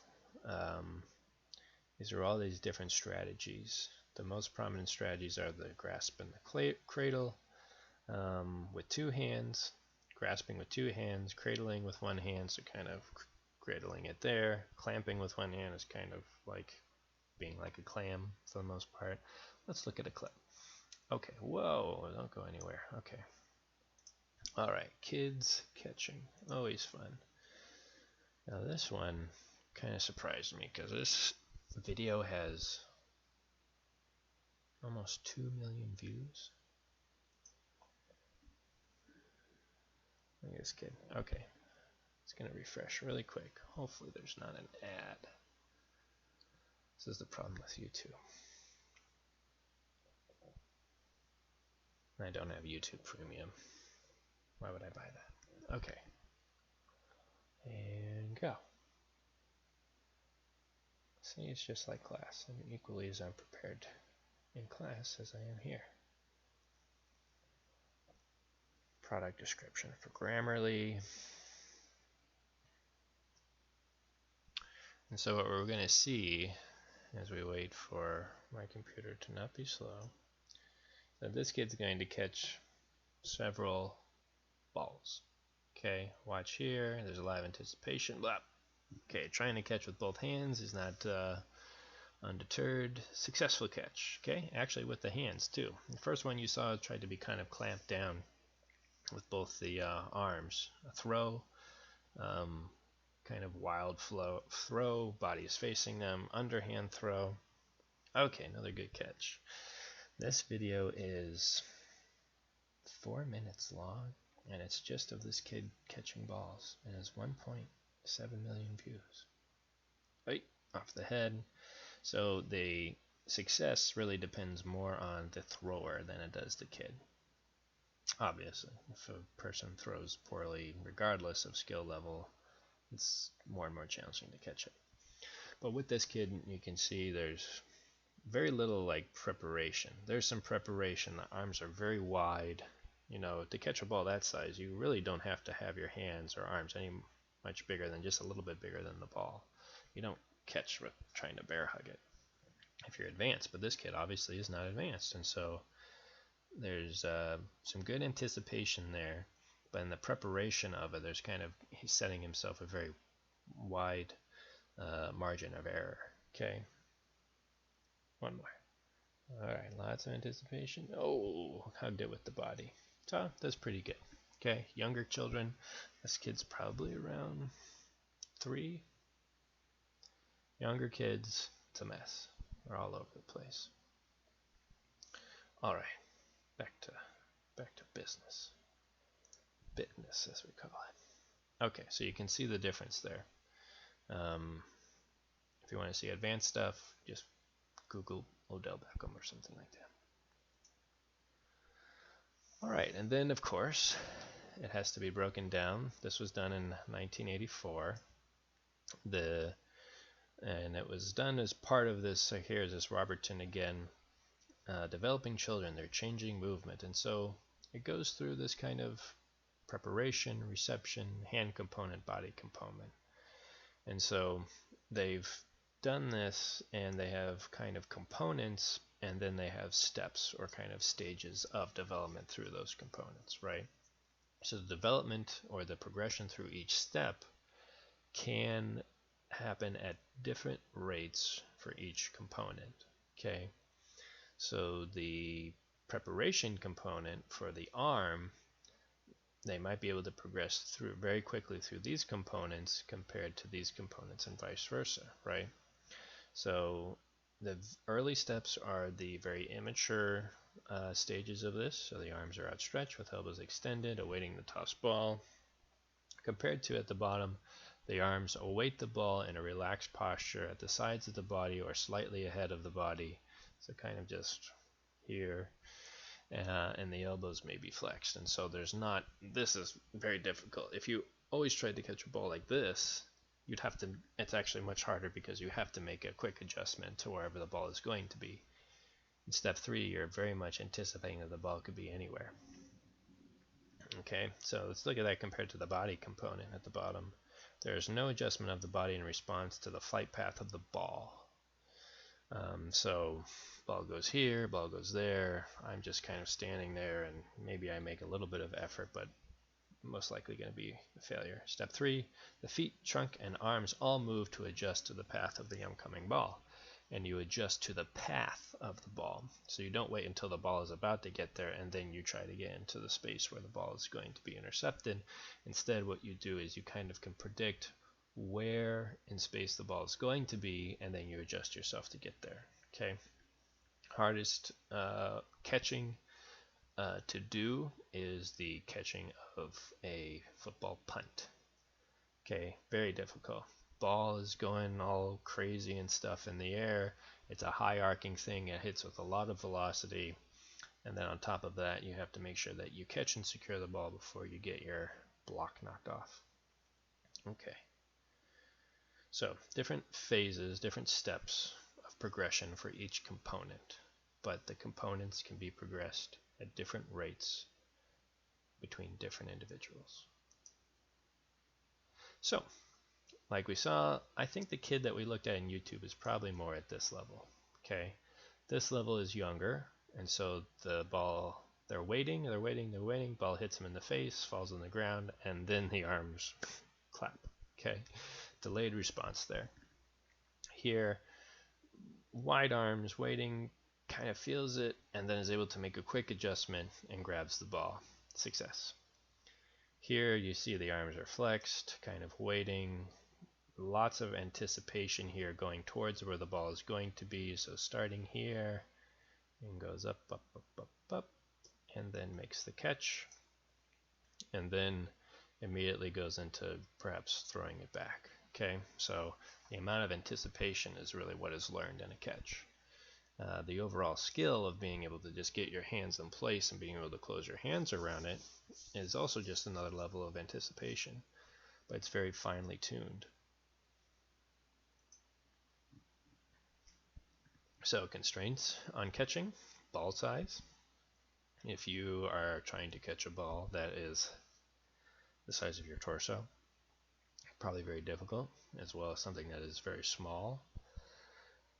These are all these different strategies. The most prominent strategies are the grasp and the cradle with two hands, grasping with two hands, cradling with one hand, so kind of cradling it there. Clamping with one hand is kind of like being like a clam for the most part. Let's look at a clip. Okay, whoa, don't go anywhere. Okay. All right, kids catching, always fun. Now this one kind of surprised me because this video has almost 2 million views. Look at this kid. Okay, it's going to refresh really quick. Hopefully there's not an ad. This is the problem with YouTube. I don't have YouTube Premium. Why would I buy that? Okay. And go. See, it's just like class. I'm equally as unprepared in class as I am here. Product description for Grammarly. And so what we're going to see as we wait for my computer to not be slow, that this kid's going to catch several balls. Okay, watch here. There's a lot of anticipation. Blah. Okay, trying to catch with both hands is not undeterred. Successful catch. Okay, actually with the hands too. The first one you saw tried to be kind of clamped down with both the arms. A throw, kind of wild flow throw, body is facing them, underhand throw. Okay, another good catch. This video is 4 minutes long, and it's just of this kid catching balls, and has 1.7 million views. Right, off the head. So the success really depends more on the thrower than it does the kid. Obviously, if a person throws poorly, regardless of skill level, it's more and more challenging to catch it. But with this kid, you can see there's very little like preparation. There's some preparation. The arms are very wide. You know, to catch a ball that size, you really don't have to have your hands or arms any much bigger than just a little bit bigger than the ball. You don't catch with trying to bear hug it if you're advanced. But this kid obviously is not advanced, and so there's some good anticipation there. But in the preparation of it, there's kind of, he's setting himself a very wide margin of error. Okay, one more. All right, lots of anticipation. Oh, how did it with the body? So that's pretty good. Okay, younger children. This kid's probably around 3. Younger kids, it's a mess. They're all over the place. All right, back to business. Bitness, as we call it. Okay, so you can see the difference there. If you want to see advanced stuff, just Google Odell Beckham or something like that. All right, and then of course it has to be broken down. This was done in 1984. And it was done as part of this. So here's this Robertson again, developing children, their changing movement, and so it goes through this kind of preparation, reception, hand component, body component. And so they've done this, and they have kind of components, and then they have steps or kind of stages of development through those components, right? So the development or the progression through each step can happen at different rates for each component. Okay, so the preparation component for the arm, they might be able to progress through very quickly through these components compared to these components and vice versa, right? So the early steps are the very immature stages of this. So the arms are outstretched with elbows extended, awaiting the tossed ball, compared to at the bottom, the arms await the ball in a relaxed posture at the sides of the body or slightly ahead of the body. So kind of just here, and the elbows may be flexed. And so there's not, this is very difficult. If you always tried to catch a ball like this, you'd have to, it's actually much harder because you have to make a quick adjustment to wherever the ball is going to be. In step 3, you're very much anticipating that the ball could be anywhere. Okay, so let's look at that compared to the body component at the bottom. There is no adjustment of the body in response to the flight path of the ball. So ball goes here, ball goes there. I'm just kind of standing there, and maybe I make a little bit of effort, but most likely going to be a failure. Step 3, the feet, trunk, and arms all move to adjust to the path of the oncoming ball. And you adjust to the path of the ball. So you don't wait until the ball is about to get there and then you try to get into the space where the ball is going to be intercepted. Instead, what you do is you kind of can predict where in space the ball is going to be, and then you adjust yourself to get there. Okay. Hardest catching to do is the catching of a football punt. Okay, very difficult. Ball is going all crazy and stuff in the air. It's a high arcing thing. It hits with a lot of velocity, and then on top of that, you have to make sure that you catch and secure the ball before you get your block knocked off. Okay, so different phases, different steps of progression for each component, but the components can be progressed at different rates between different individuals. So like we saw, I think the kid that we looked at in YouTube is probably more at this level. Okay, this level is younger, and so the ball, they're waiting, ball hits him in the face, falls on the ground, and then the arms clap. Okay, delayed response there. Here, wide arms, waiting, kind of feels it, and then is able to make a quick adjustment and grabs the ball. Success. Here you see the arms are flexed, kind of waiting, lots of anticipation here going towards where the ball is going to be. So starting here and goes up, and then makes the catch, and then immediately goes into perhaps throwing it back. Okay, so the amount of anticipation is really what is learned in a catch. The overall skill of being able to just get your hands in place and being able to close your hands around it is also just another level of anticipation, but it's very finely tuned. So constraints on catching: ball size. If you are trying to catch a ball that is the size of your torso, probably very difficult, as well as something that is very small.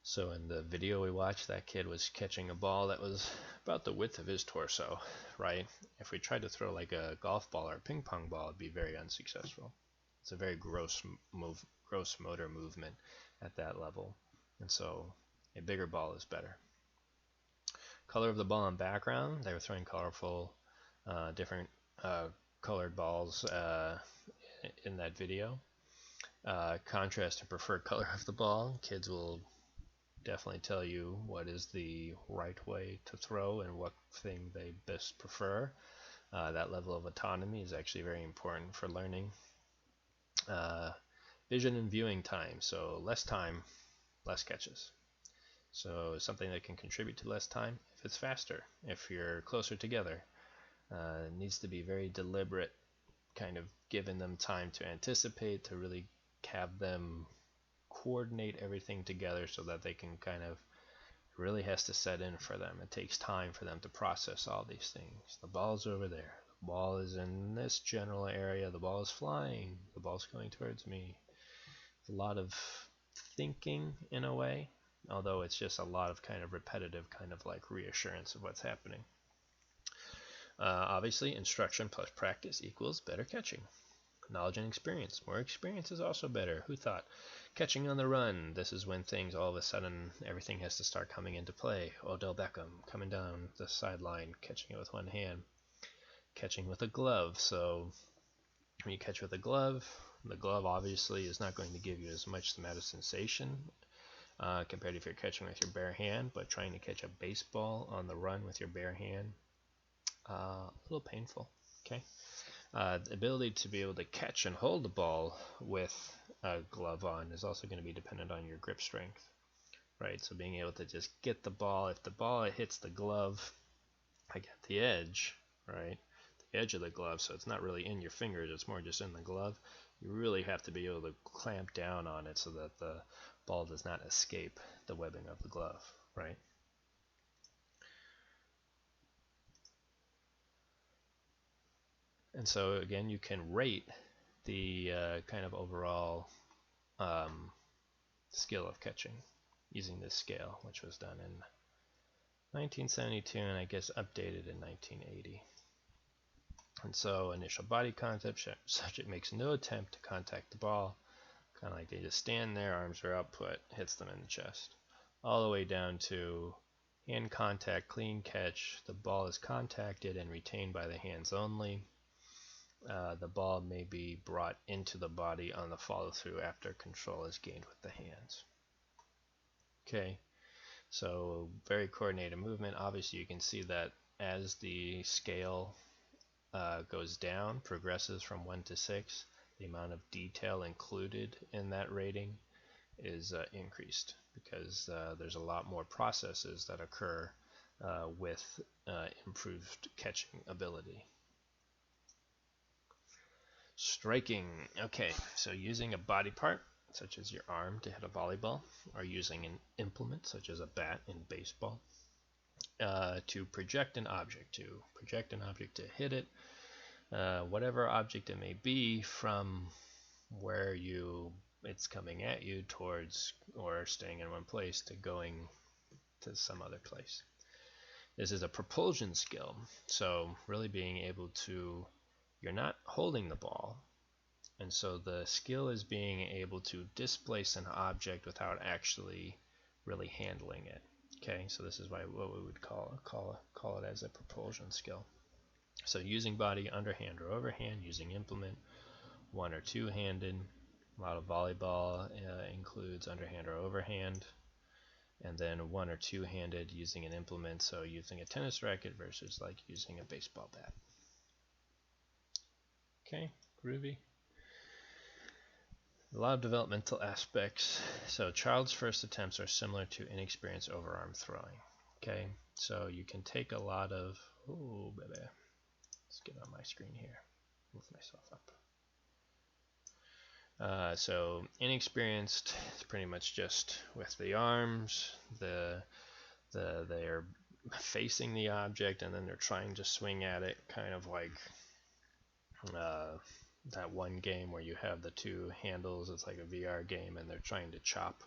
So in the video we watched, that kid was catching a ball that was about the width of his torso, right? If we tried to throw like a golf ball or a ping pong ball, it'd be very unsuccessful. It's a very gross motor movement at that level, and so a bigger ball is better. Color of the ball and background: they were throwing colorful, different colored balls in that video. Contrast and preferred color of the ball: kids will definitely tell you what is the right way to throw and what thing they best prefer. That level of autonomy is actually very important for learning. Vision and viewing time: so less time, less catches. So something that can contribute to less time: if it's faster, if you're closer together, it needs to be very deliberate, kind of giving them time to anticipate, to really have them coordinate everything together so that they can kind of, really has to set in for them. It takes time for them to process all these things. The ball's over there, the ball is in this general area, the ball is flying, the ball's coming towards me. It's a lot of thinking in a way, although it's just a lot of kind of repetitive, kind of like reassurance of what's happening. Obviously, instruction plus practice equals better catching. Knowledge and experience: more experience is also better. Who thought? Catching on the run: this is when things all of a sudden, everything has to start coming into play. Odell Beckham coming down the sideline, catching it with one hand. Catching with a glove: so when you catch with a glove, the glove obviously is not going to give you as much the amount of sensation compared to if you're catching with your bare hand, but trying to catch a baseball on the run with your bare hand, a little painful. Okay. The ability to be able to catch and hold the ball with a glove on is also going to be dependent on your grip strength, right? So being able to just get the ball, if the ball hits the glove, like at the edge, right? The edge of the glove, so it's not really in your fingers, it's more just in the glove. You really have to be able to clamp down on it so that the ball does not escape the webbing of the glove, right? And so again, you can rate the kind of overall skill of catching using this scale, which was done in 1972 and I guess updated in 1980. And so initial body contact: subject makes no attempt to contact the ball, kind of like they just stand there, arms are output, hits them in the chest. All the way down to hand contact, clean catch: the ball is contacted and retained by the hands only. The ball may be brought into the body on the follow through after control is gained with the hands. Okay, so very coordinated movement. Obviously you can see that as the scale goes down, progresses from 1 to 6, the amount of detail included in that rating is increased, because there's a lot more processes that occur with improved catching ability. Striking: okay, so using a body part such as your arm to hit a volleyball, or using an implement such as a bat in baseball to project an object, to hit it, whatever object it may be, from where you it's coming at you towards, or staying in one place to going to some other place. This is a propulsion skill, so really being able to, you're not holding the ball, and so the skill is being able to displace an object without actually really handling it. Okay, so this is what we would call it as a propulsion skill. So using body underhand or overhand, using implement, one or two-handed. A lot of volleyball includes underhand or overhand, and then one or two-handed using an implement, so using a tennis racket versus like using a baseball bat. Okay, groovy. A lot of developmental aspects. So child's first attempts are similar to inexperienced overarm throwing. Okay, so you can take a lot of, oh baby, let's get on my screen here, move myself up. So inexperienced is pretty much just with the arms, they're facing the object and then they're trying to swing at it, kind of like that one game where you have the two handles. It's like a VR game and they're trying to chop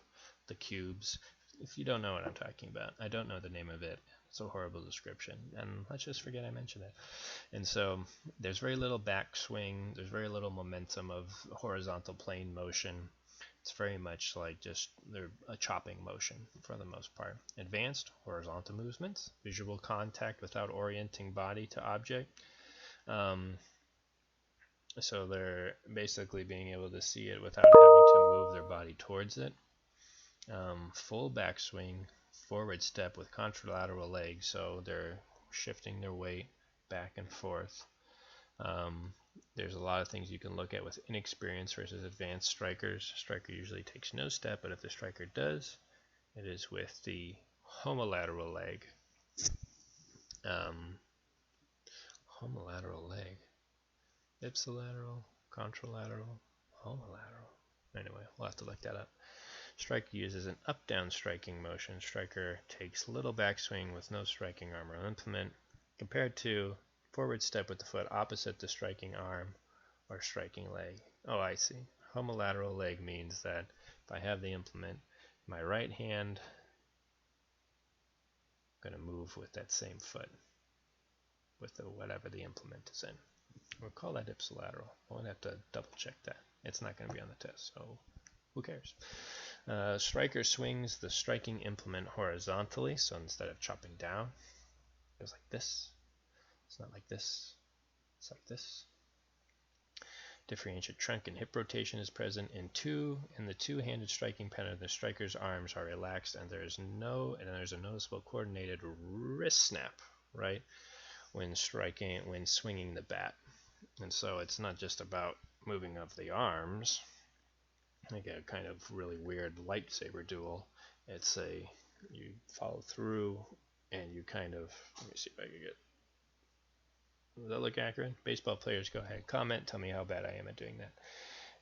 the cubes. If you don't know what I'm talking about, I don't know the name of it. It's a horrible description, and let's just forget I mentioned it. And so there's very little backswing, there's very little momentum of horizontal plane motion. It's very much like just a chopping motion for the most part. Advanced horizontal movements, visual contact without orienting body to object. So they're basically being able to see it without having to move their body towards it. Full backswing, forward step with contralateral legs, so they're shifting their weight back and forth. There's a lot of things you can look at with inexperienced versus advanced strikers. Striker usually takes no step, but if the striker does, it is with the homolateral leg. Homolateral leg. Ipsilateral, contralateral, homolateral. Anyway, we'll have to look that up. Striker uses an up-down striking motion. Striker takes little backswing with no striking arm or implement, compared to forward step with the foot opposite the striking arm or striking leg. Oh, I see. Homolateral leg means that if I have the implement, my right hand, I'm going to move with that same foot, with whatever the implement is in. We'll call that ipsilateral. We'll have to double check that. It's not going to be on the test, so who cares? Striker swings the striking implement horizontally, so instead of chopping down, it goes like this. It's not like this. It's like this. Differentiate trunk and hip rotation is present in the two-handed striking pattern. The striker's arms are relaxed, and there's a noticeable coordinated wrist snap, right, when swinging the bat. And so it's not just about moving of the arms, like a kind of really weird lightsaber duel. It's you follow through and you kind of, let me see if I can get, does that look accurate? Baseball players, go ahead, comment, tell me how bad I am at doing that.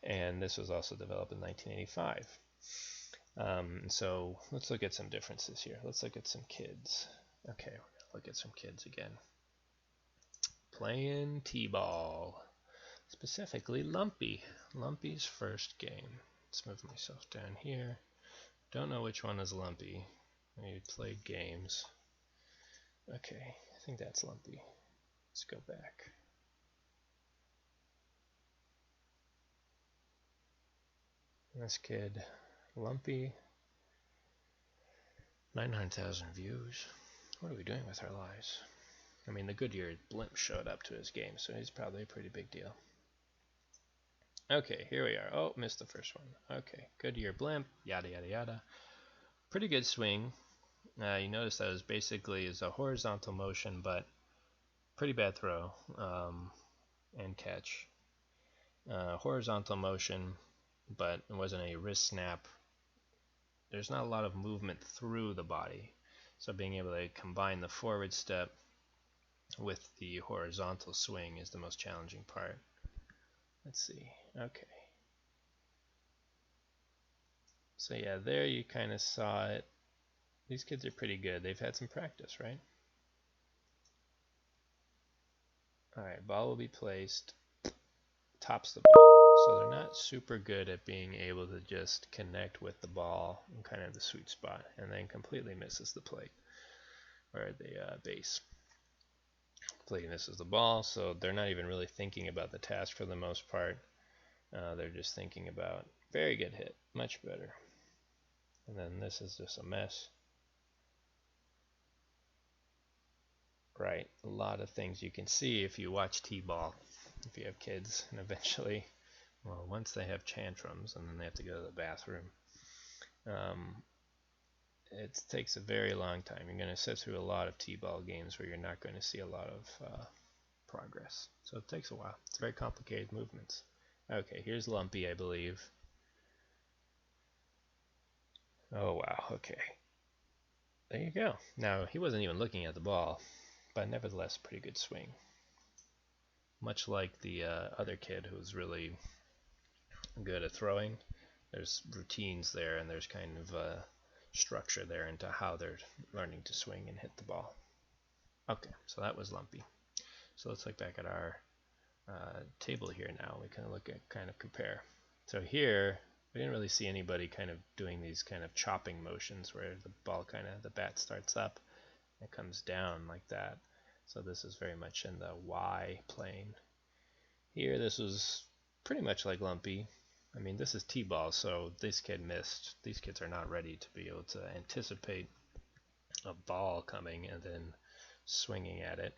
And this was also developed in 1985. So let's look at some differences here. Let's look at some kids. Okay, we're going to look at some kids again. Playing t-ball, specifically Lumpy. Lumpy's first game. Let's move myself down here. Don't know which one is Lumpy. We played games. Okay, I think that's Lumpy. Let's go back. This kid, Lumpy, 900,000 views. What are we doing with our lives? I mean, the Goodyear blimp showed up to his game, so he's probably a pretty big deal. Okay, here we are. Oh, missed the first one. Okay, Goodyear blimp, yada yada yada. Pretty good swing. You notice that is a horizontal motion, but pretty bad throw and catch. Horizontal motion, but it wasn't a wrist snap. There's not a lot of movement through the body, so being able to combine the forward step with the horizontal swing is the most challenging part. Let's see. Okay. So yeah, there you kind of saw it. These kids are pretty good. They've had some practice, right? Alright, ball will be placed. tops the ball. So they're not super good at being able to just connect with the ball in kind of the sweet spot, and then completely misses the plate or the base. Completely misses the ball, so they're not even really thinking about the task for the most part. They're just thinking about very good hit, much better. And then this is just a mess. Right, a lot of things you can see if you watch T-ball, if you have kids, and eventually, well, once they have tantrums and then they have to go to the bathroom, it takes a very long time. You're going to sit through a lot of T-ball games where you're not going to see a lot of progress. So it takes a while. It's very complicated movements. Okay, here's Lumpy, I believe. Oh, wow, okay. There you go. Now, he wasn't even looking at the ball, but nevertheless, pretty good swing. Much like the other kid who was really good at throwing, there's routines there, and there's kind of structure there into how they're learning to swing and hit the ball. Okay, so that was Lumpy. So let's look back at our table here now. We can look at kind of compare. So here, we didn't really see anybody kind of doing these kind of chopping motions where the ball kind of, the bat starts up and it comes down like that. So this is very much in the Y plane. Here, this was pretty much like Lumpy. I mean, this is T-ball, so this kid missed. These kids are not ready to be able to anticipate a ball coming and then swinging at it.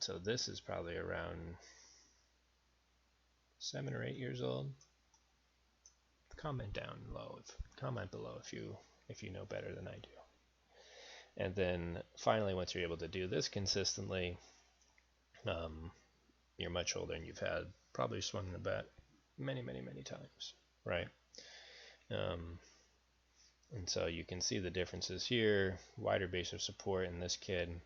So this is probably around 7 or 8 years old. Comment down below if you know better than I do. And then finally, once you're able to do this consistently, you're much older and you've had probably swung the bat many times, right? And so you can see the differences here. Wider base of support in this kid.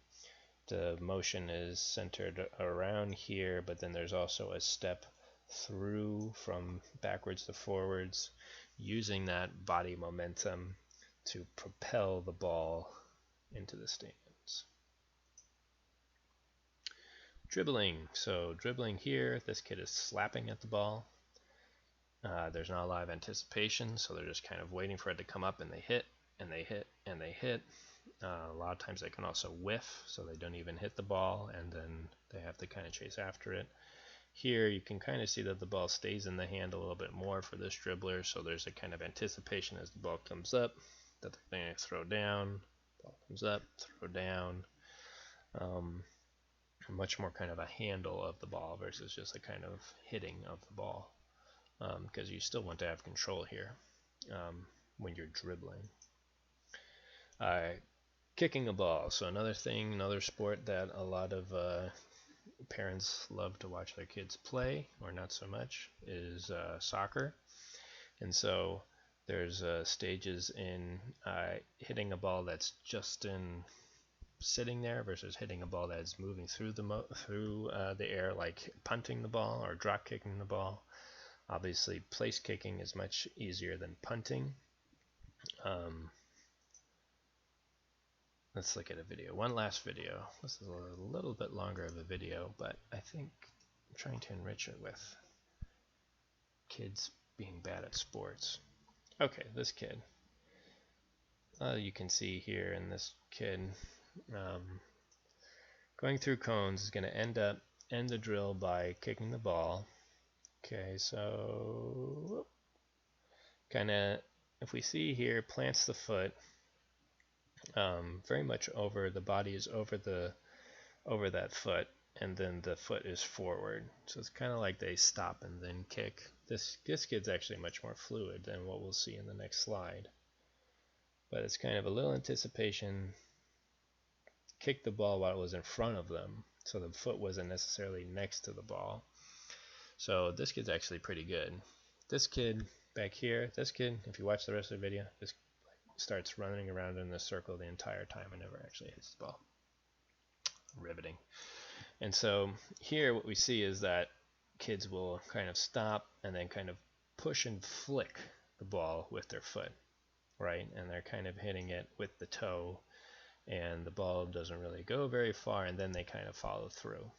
The motion is centered around here, but then there's also a step through from backwards to forwards, using that body momentum to propel the ball into the stands. Dribbling. So dribbling here, this kid is slapping at the ball. There's not a lot of anticipation, so they're just kind of waiting for it to come up, and they hit, and they hit, and they hit. A lot of times they can also whiff, so they don't even hit the ball, and then they have to kind of chase after it. Here you can kind of see that the ball stays in the hand a little bit more for this dribbler, so there's a kind of anticipation as the ball comes up that they're going to throw down. Ball comes up, throw down. Much more kind of a handle of the ball versus just a kind of hitting of the ball, because you still want to have control here when you're dribbling. Kicking a ball. So another sport that a lot of parents love to watch their kids play, or not so much, is soccer. And so there's stages in hitting a ball that's just in sitting there versus hitting a ball that's moving through the air, like punting the ball or drop kicking the ball. Obviously, place kicking is much easier than punting. Let's look at a video. One last video. This is a little bit longer of a video, but I think I'm trying to enrich it with kids being bad at sports. Okay, this kid. You can see here in this kid going through cones is going to end the drill by kicking the ball. Okay, so kind of, if we see here, plants the foot very much over, the body is over that foot, and then the foot is forward. So it's kind of like they stop and then kick. This kid's actually much more fluid than what we'll see in the next slide. But it's kind of a little anticipation, kick the ball while it was in front of them, so the foot wasn't necessarily next to the ball. So this kid's actually pretty good. This kid back here, if you watch the rest of the video, this starts running around in a circle the entire time and never actually hits the ball. Riveting. And so here what we see is that kids will kind of stop and then kind of push and flick the ball with their foot, right? And they're kind of hitting it with the toe, and the ball doesn't really go very far, and then they kind of follow through.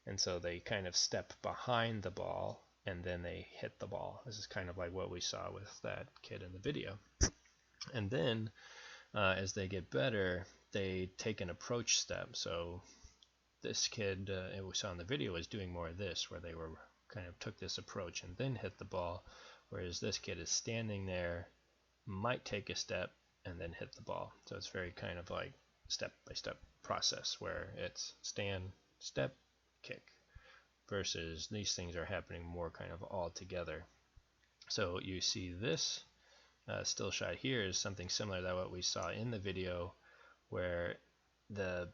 And so they kind of step behind the ball and then they hit the ball. This is kind of like what we saw with that kid in the video. And then as they get better, they take an approach step. So this kid we saw in the video was doing more of this, where they were kind of took this approach and then hit the ball, whereas this kid is standing there, might take a step and then hit the ball. So it's very kind of like step-by-step process where it's stand, step, kick, versus these things are happening more kind of all together. So you see this still shot here is something similar to what we saw in the video, where the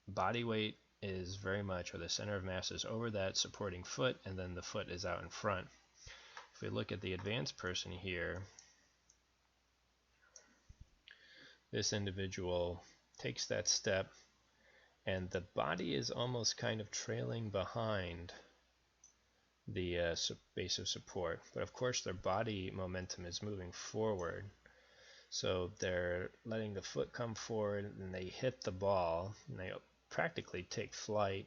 body weight is very much, or the center of mass is over that supporting foot, and then the foot is out in front. If we look at the advanced person here, this individual takes that step and the body is almost kind of trailing behind the base of support, but of course their body momentum is moving forward, so they're letting the foot come forward and they hit the ball and they practically take flight,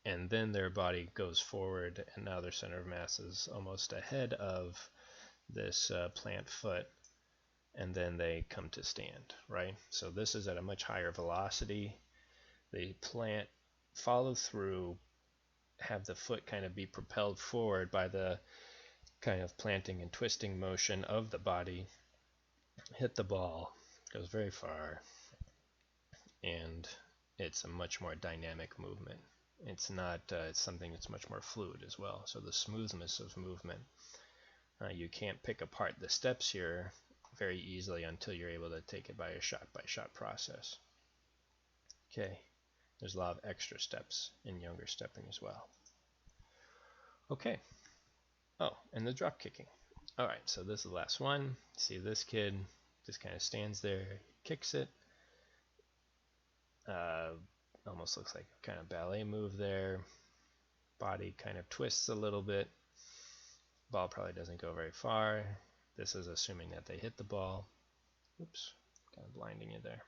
and then their body goes forward and now their center of mass is almost ahead of this plant foot, and then they come to stand, right? So this is at a much higher velocity. They plant, follow through, have the foot kind of be propelled forward by the kind of planting and twisting motion of the body, hit the ball, goes very far, and it's a much more dynamic movement. It's not, it's something that's much more fluid as well. So the smoothness of movement, you can't pick apart the steps here very easily until you're able to take it by a shot process. Okay, there's a lot of extra steps in younger stepping as well. Okay, oh, and the drop kicking. Alright, so this is the last one. See, this kid just kind of stands there, kicks it. Almost looks like a kind of ballet move there. Body kind of twists a little bit. Ball probably doesn't go very far. This is assuming that they hit the ball. Oops, kind of blinding you there.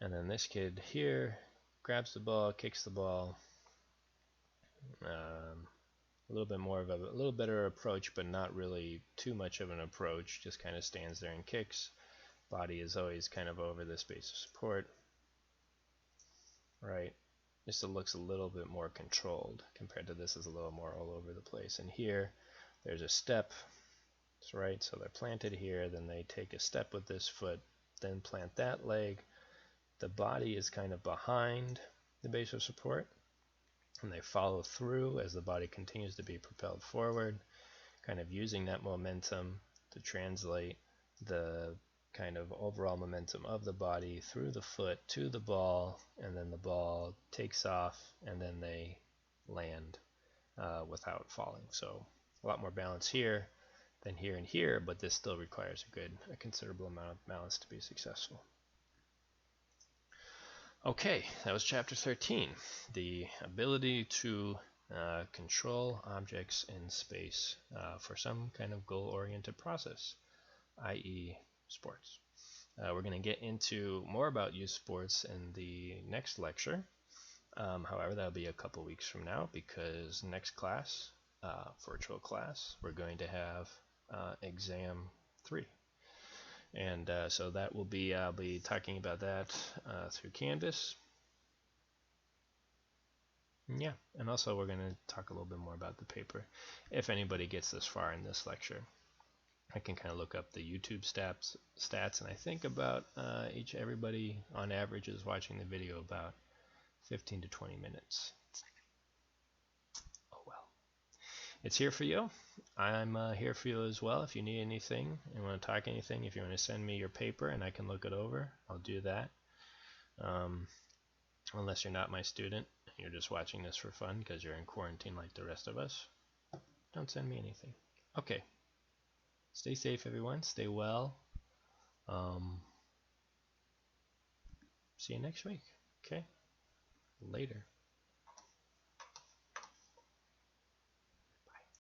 And then this kid here grabs the ball, kicks the ball. A little bit more of a little better approach, but not really too much of an approach. Just kind of stands there and kicks. Body is always kind of over this base of support. Right. Just it looks a little bit more controlled compared to this is a little more all over the place. And here, there's a step. That's right. So they're planted here, then they take a step with this foot, then plant that leg. The body is kind of behind the base of support, and they follow through as the body continues to be propelled forward, kind of using that momentum to translate the kind of overall momentum of the body through the foot to the ball, and then the ball takes off and then they land without falling. So a lot more balance here than here and here, but this still requires a considerable amount of balance to be successful. Okay, that was chapter 13, the ability to control objects in space for some kind of goal-oriented process, i.e. sports. We're going to get into more about youth sports in the next lecture. However, that'll be a couple weeks from now, because next class, virtual class, we're going to have exam 3. And so that will be, I'll be talking about that through Canvas. Yeah, and also we're going to talk a little bit more about the paper. If anybody gets this far in this lecture, I can kind of look up the YouTube stats, and I think about everybody on average is watching the video about 15 to 20 minutes. Oh well. It's here for you. I'm here for you as well. If you need anything, you want to talk anything, if you want to send me your paper and I can look it over, I'll do that. Unless you're not my student, and you're just watching this for fun because you're in quarantine like the rest of us, don't send me anything. Okay. Stay safe, everyone. Stay well. See you next week. Okay? Later.